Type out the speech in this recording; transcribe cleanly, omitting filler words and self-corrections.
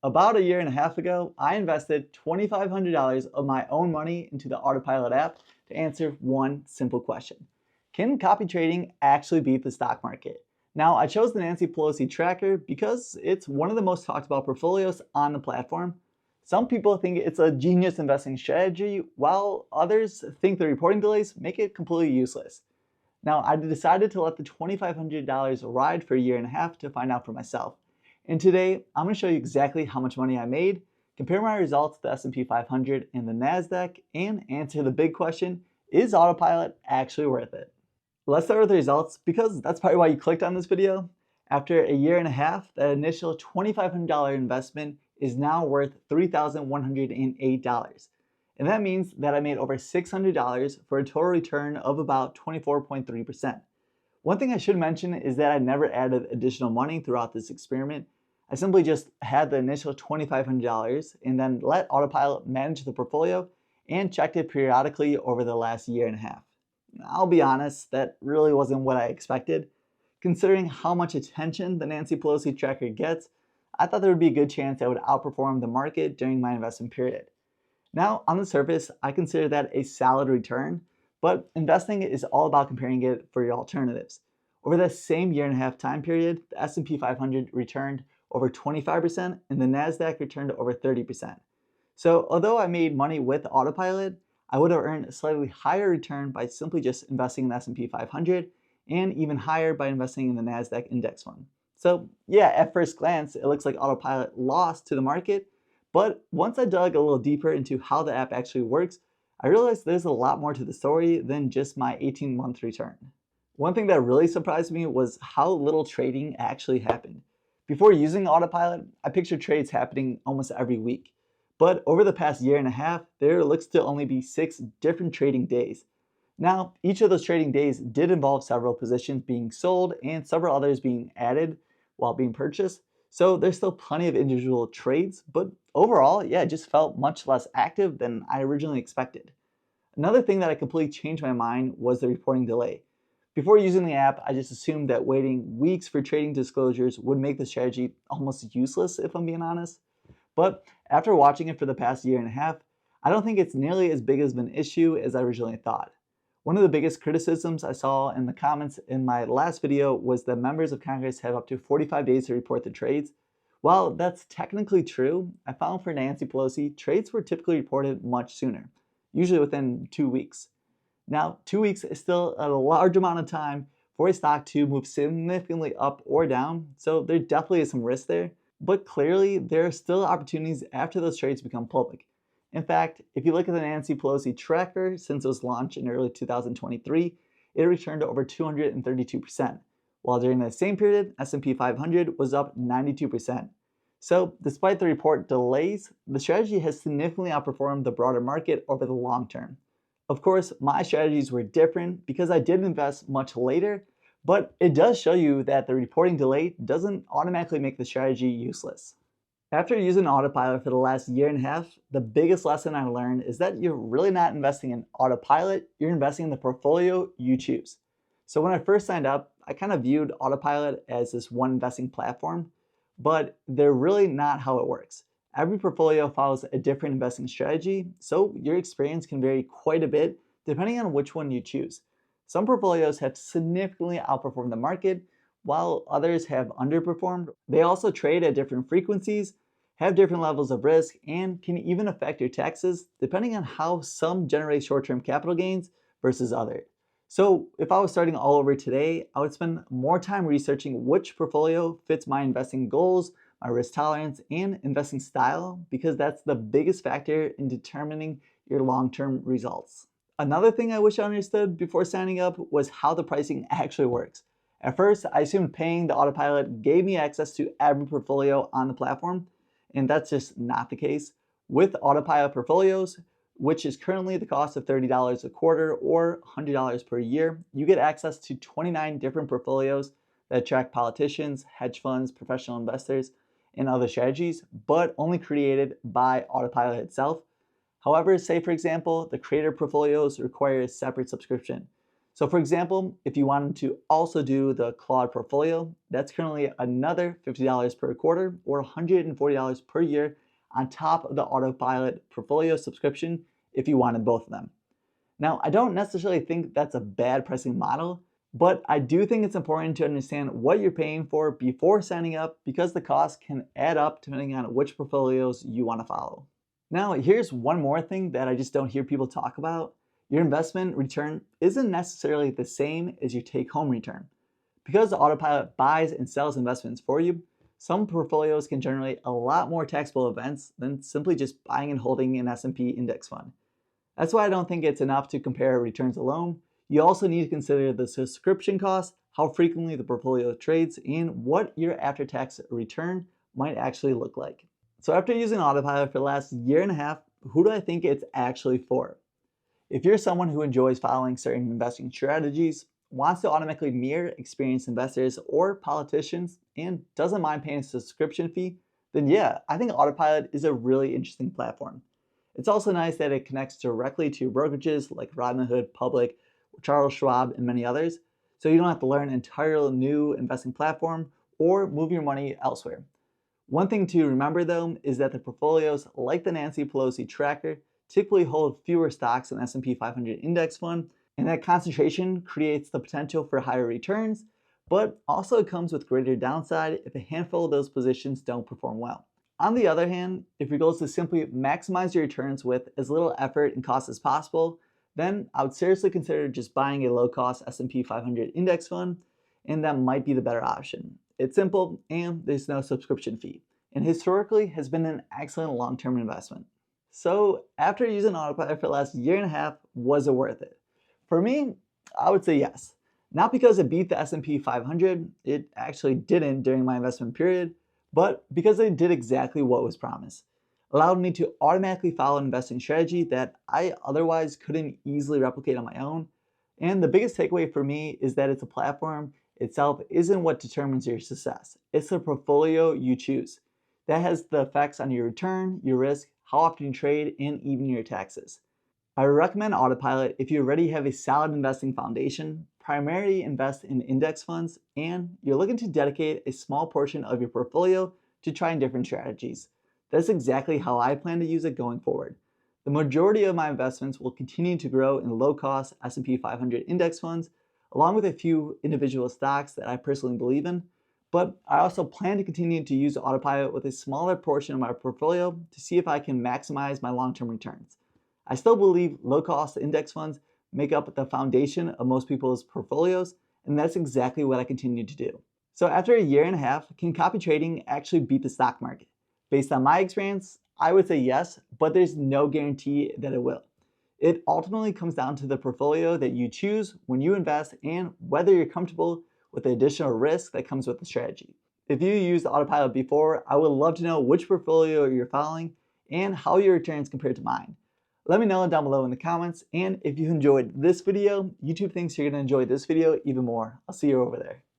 About a year and a half ago, I invested $2,500 of my own money into the Autopilot app to answer one simple question. Can copy trading actually beat the stock market? Now, I chose the Nancy Pelosi tracker because it's one of the most talked about portfolios on the platform. Some people think it's a genius investing strategy, while others think the reporting delays make it completely useless. Now, I decided to let the $2,500 ride for a year and a half to find out for myself. And today, I'm going to show you exactly how much money I made, compare my results to the S&P 500 and the NASDAQ, and answer the big question, is Autopilot actually worth it? Let's start with the results because that's probably why you clicked on this video. After a year and a half, that initial $2,500 investment is now worth $3,108. And that means that I made over $600 for a total return of about 24.3%. One thing I should mention is that I never added additional money throughout this experiment. I simply just had the initial $2,500 and then let Autopilot manage the portfolio and checked it periodically over the last year and a half. I'll be honest, that really wasn't what I expected. Considering how much attention the Nancy Pelosi tracker gets, I thought there would be a good chance I would outperform the market during my investment period. Now, on the surface, I consider that a solid return, but investing is all about comparing it for your alternatives. Over the same year and a half time period, the S&P 500 returned over 25% and the NASDAQ returned over 30%. So although I made money with Autopilot, I would have earned a slightly higher return by simply just investing in the S&P 500 and even higher by investing in the NASDAQ index fund. So yeah, at first glance, it looks like Autopilot lost to the market, but once I dug a little deeper into how the app actually works, I realized there's a lot more to the story than just my 18-month return. One thing that really surprised me was how little trading actually happened. Before using Autopilot, I pictured trades happening almost every week. But over the past year and a half, there looks to only be 6 different trading days. Now, each of those trading days did involve several positions being sold and several others being added while being purchased. So there's still plenty of individual trades, but overall, yeah, it just felt much less active than I originally expected. Another thing that I completely changed my mind was the reporting delay. Before using the app, I just assumed that waiting weeks for trading disclosures would make the strategy almost useless, if I'm being honest. But after watching it for the past year and a half, I don't think it's nearly as big of an issue as I originally thought. One of the biggest criticisms I saw in the comments in my last video was that members of Congress have up to 45 days to report the trades. While that's technically true, I found for Nancy Pelosi, trades were typically reported much sooner, usually within 2 weeks. Now, 2 weeks is still a large amount of time for a stock to move significantly up or down, so there definitely is some risk there. But clearly, there are still opportunities after those trades become public. In fact, if you look at the Nancy Pelosi tracker since it was launched in early 2023, it returned over 232%, while during the same period, S&P 500 was up 92%. So despite the report delays, the strategy has significantly outperformed the broader market over the long term. Of course, my strategies were different because I did invest much later, but it does show you that the reporting delay doesn't automatically make the strategy useless. After using Autopilot for the last year and a half, the biggest lesson I learned is that you're really not investing in Autopilot, you're investing in the portfolio you choose. So when I first signed up, I kind of viewed Autopilot as this one investing platform, but they're really not how it works. Every portfolio follows a different investing strategy, so your experience can vary quite a bit depending on which one you choose. Some portfolios have significantly outperformed the market, while others have underperformed. They also trade at different frequencies, have different levels of risk, and can even affect your taxes depending on how some generate short-term capital gains versus others. So if I was starting all over today, I would spend more time researching which portfolio fits my investing goals, my risk tolerance, and investing style, because that's the biggest factor in determining your long-term results. Another thing I wish I understood before signing up was how the pricing actually works. At first, I assumed paying the Autopilot gave me access to every portfolio on the platform, and that's just not the case. With Autopilot portfolios, which is currently the cost of $30 a quarter or $100 per year, you get access to 29 different portfolios that track politicians, hedge funds, professional investors, and other strategies, but only created by Autopilot itself. However, say for example, the creator portfolios require a separate subscription. So for example, if you wanted to also do the Claude portfolio, that's currently another $50 per quarter or $140 per year on top of the Autopilot portfolio subscription if you wanted both of them. Now, I don't necessarily think that's a bad pricing model, but I do think it's important to understand what you're paying for before signing up because the cost can add up depending on which portfolios you want to follow. Now, here's one more thing that I just don't hear people talk about. Your investment return isn't necessarily the same as your take-home return. Because Autopilot buys and sells investments for you, some portfolios can generate a lot more taxable events than simply just buying and holding an S&P index fund. That's why I don't think it's enough to compare returns alone. You also need to consider the subscription cost, how frequently the portfolio trades, and what your after-tax return might actually look like. So after using Autopilot for the last year and a half, who do I think it's actually for? If you're someone who enjoys following certain investing strategies, wants to automatically mirror experienced investors or politicians, and doesn't mind paying a subscription fee, then yeah, I think Autopilot is a really interesting platform. It's also nice that it connects directly to your brokerages like Robinhood, Public, Charles Schwab, and many others, so you don't have to learn an entirely new investing platform or move your money elsewhere. One thing to remember though is that the portfolios like the Nancy Pelosi tracker typically hold fewer stocks than S&P 500 index fund, and that concentration creates the potential for higher returns, but also comes with greater downside if a handful of those positions don't perform well. On the other hand, if your goal is to simply maximize your returns with as little effort and cost as possible, then I would seriously consider just buying a low-cost S&P 500 index fund, and that might be the better option. It's simple and there's no subscription fee, and historically has been an excellent long-term investment. So after using Autopilot for the last year and a half, was it worth it? For me, I would say yes. Not because it beat the S&P 500, it actually didn't during my investment period, but because it did exactly what was promised. Allowed me to automatically follow an investing strategy that I otherwise couldn't easily replicate on my own. And the biggest takeaway for me is that it's a platform itself isn't what determines your success. It's the portfolio you choose. That has the effects on your return, your risk, how often you trade, and even your taxes. I recommend Autopilot if you already have a solid investing foundation, primarily invest in index funds, and you're looking to dedicate a small portion of your portfolio to trying different strategies. That's exactly how I plan to use it going forward. The majority of my investments will continue to grow in low-cost S&P 500 index funds, along with a few individual stocks that I personally believe in, but I also plan to continue to use Autopilot with a smaller portion of my portfolio to see if I can maximize my long-term returns. I still believe low-cost index funds make up the foundation of most people's portfolios, and that's exactly what I continue to do. So after a year and a half, can copy trading actually beat the stock market? Based on my experience, I would say yes, but there's no guarantee that it will. It ultimately comes down to the portfolio that you choose when you invest and whether you're comfortable with the additional risk that comes with the strategy. If you used Autopilot before, I would love to know which portfolio you're following and how your returns compare to mine. Let me know down below in the comments, and if you enjoyed this video, YouTube thinks you're going to enjoy this video even more. I'll see you over there.